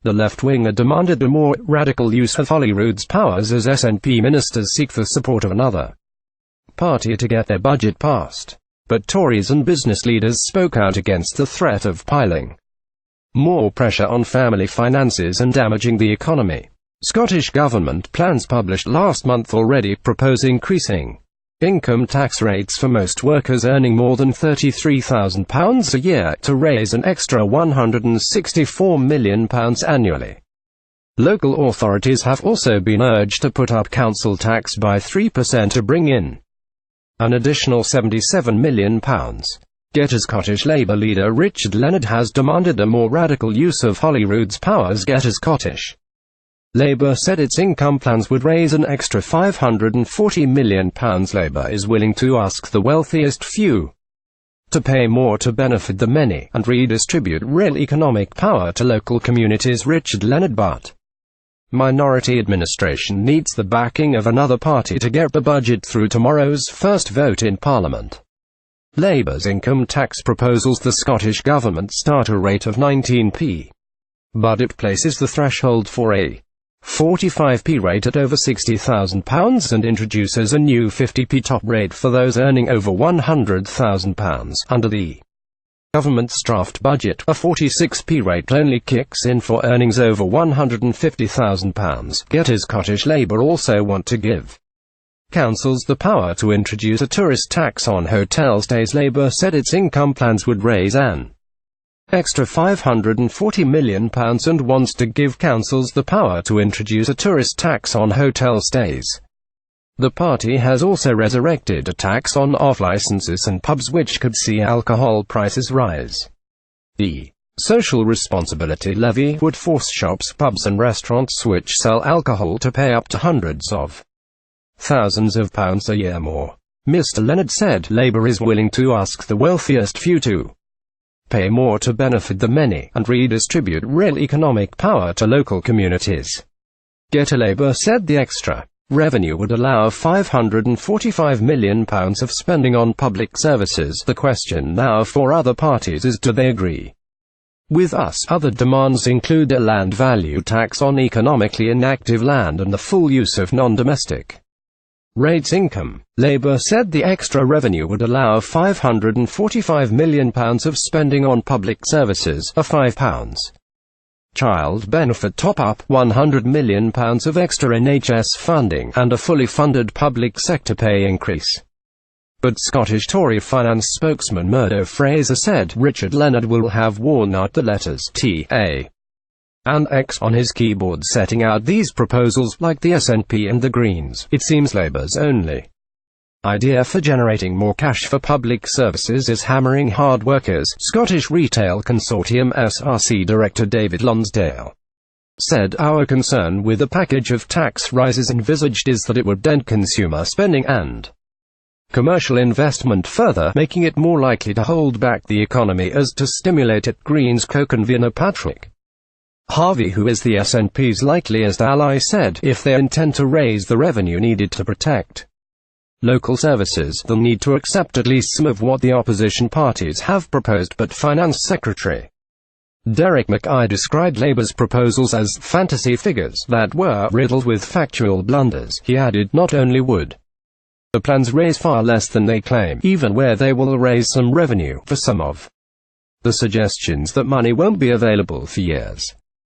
The Leftwinger demanded a more radical use of Holyrood's powers as SNP ministers seek the support of another party to get their budget passed. But Tories and business leaders spoke out against the threat of piling more pressure on family finances and damaging the economy. Scottish Government plans published last month already propose increasing income tax rates for most workers earning more than £33,000 a year, to raise an extra £164 million annually. Local authorities have also been urged to put up council tax by 3% to bring in an additional £77 million. Yet as Scottish Labour leader Richard Leonard has demanded a more radical use of Holyrood's powers, as Scottish Labour said its income plans would raise an extra £540 million. Labour is willing to ask the wealthiest few to pay more to benefit the many, and redistribute real economic power to local communities, Richard Leonard, but minority administration needs the backing of another party to get the budget through tomorrow's first vote in Parliament. Labour's income tax proposals the Scottish Government starter rate of 19p, but it places the threshold for a 45p rate at over £60,000 and introduces a new 50p top rate for those earning over £100,000. Under the government's draft budget, a 46p rate only kicks in for earnings over £150,000. Yet as Scottish Labour also want to give councils the power to introduce a tourist tax on hotel stays. Labour said its income plans would raise an extra £540 million and wants to give councils the power to introduce a tourist tax on hotel stays. The party has also resurrected a tax on off-licenses and pubs, which could see alcohol prices rise. The social responsibility levy would force shops, pubs and restaurants which sell alcohol to pay up to hundreds of thousands of pounds a year more. Mr. Leonard said Labour is willing to ask the wealthiest few to pay more to benefit the many, and redistribute real economic power to local communities. Yet Labour said the extra revenue would allow £545 million of spending on public services. The question now for other parties is, do they agree with us? Other demands include a land value tax on economically inactive land and the full use of non-domestic rates income. Labour said the extra revenue would allow £545 million of spending on public services, a £5 child benefit top-up, £100 million of extra NHS funding, and a fully funded public sector pay increase. But Scottish Tory finance spokesman Murdo Fraser said Richard Leonard will have worn out the letters T.A. and X on his keyboard setting out these proposals. Like the SNP and the Greens, it seems Labour's only idea for generating more cash for public services is hammering hard workers. Scottish Retail Consortium SRC Director David Lonsdale said, "Our concern with the package of tax rises envisaged is that it would dent consumer spending and commercial investment further, making it more likely to hold back the economy as to stimulate it." Greens co-convener Patrick Harvey, who is the SNP's likeliest ally, said, if they intend to raise the revenue needed to protect local services, they'll need to accept at least some of what the opposition parties have proposed. But Finance Secretary Derek Mackay described Labour's proposals as fantasy figures that were riddled with factual blunders. He added, not only would the plans raise far less than they claim, even where they will raise some revenue, for some of the suggestions that money won't be available for years.